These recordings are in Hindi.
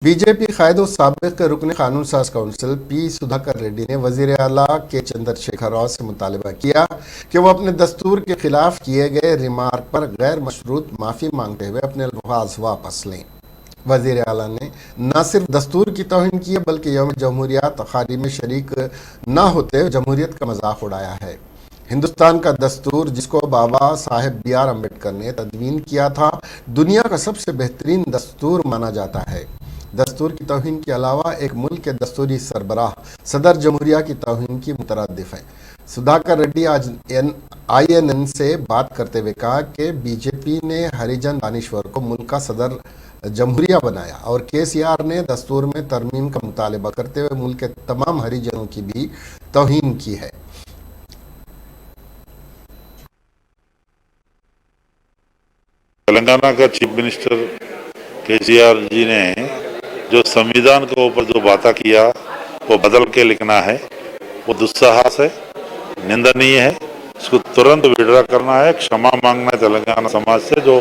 बीजेपी कायद साबिक रुकन कानून साज कौंसिल पी सुधाकर रेड्डी ने वजीर आला के चंद्रशेखर राव से मुतालबा किया कि वो अपने दस्तूर के खिलाफ किए गए रिमार्क पर गैर मशरूत माफ़ी मांगते हुए अपने अल्फाज वापस लें। वजीर आला ने न सिर्फ दस्तूर की तौहीन की है बल्कि यौम जमहूरियत तक़ारी में शरीक न होते जमहूरियत का मजाक उड़ाया है। हिंदुस्तान का दस्तूर, जिसको बाबा साहेब बी आर अम्बेडकर ने तदवीन किया था, दुनिया का सबसे बेहतरीन दस्तूर माना जाता है। दस्तूर की तौहीन के अलावा एक मुल्क के दस्तूरी सरबराह सदर जमहूरिया की तौहीन की मुतरद्दिफ है। सुधाकर रेड्डी आज INN से बात करते हुए कहा कि बीजेपी ने हरिजन दानिश्वर को मुल्क का सदर जमहूरिया बनाया और KCR ने दस्तूर में तरमीम का मुतालबा करते हुए मुल्क के तमाम हरिजनों की भी तौहीन की है। तेलंगाना का चीफ मिनिस्टर KCR जी ने जो संविधान के ऊपर जो बातें किया वो बदल के लिखना है, वो दुस्साहस है, निंदनीय है। इसको तुरंत विड्रा करना है, क्षमा मांगना है तेलंगाना समाज से जो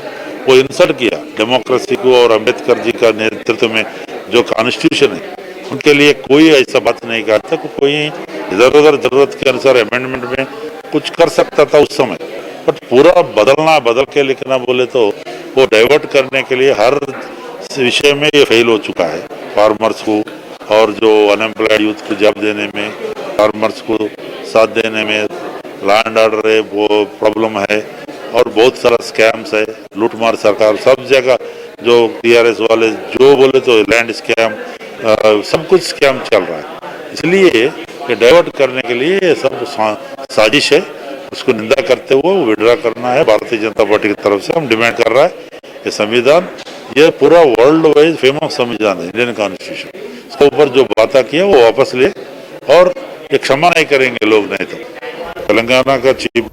वो इंसल्ट किया डेमोक्रेसी को। और अम्बेडकर जी का नेतृत्व में जो कॉन्स्टिट्यूशन है उनके लिए कोई ऐसा बात नहीं करता। कोई इधर उधर जरूरत के अनुसार अमेंडमेंट में कुछ कर सकता था उस समय, बट पूरा बदल के लिखना बोले तो वो डाइवर्ट करने के लिए हर विषय में ये फेल हो चुका है। फार्मर्स को और जो अनएम्प्लॉयड यूथ को जॉब देने में, फार्मर्स को साथ देने में, लैंड ऑर्डर है वो प्रॉब्लम है और बहुत सारा स्कैम्स है, लूटमार सरकार सब जगह। जो TRS वाले जो बोले तो लैंड स्कैम, सब कुछ स्कैम चल रहा है। इसलिए ये डाइवर्ट करने के लिए ये सब साजिश है। उसको निंदा करते हुए वो विड्रा करना है। भारतीय जनता पार्टी की तरफ से हम डिमांड कर रहा है ये संविधान, ये पूरा वर्ल्ड वाइज फेमस संविधान है, इंडियन कॉन्स्टिट्यूशन। इसके ऊपर जो बातें किया वो वापस ले और ये क्षमा नहीं करेंगे लोग, नहीं तो तेलंगाना का चीफ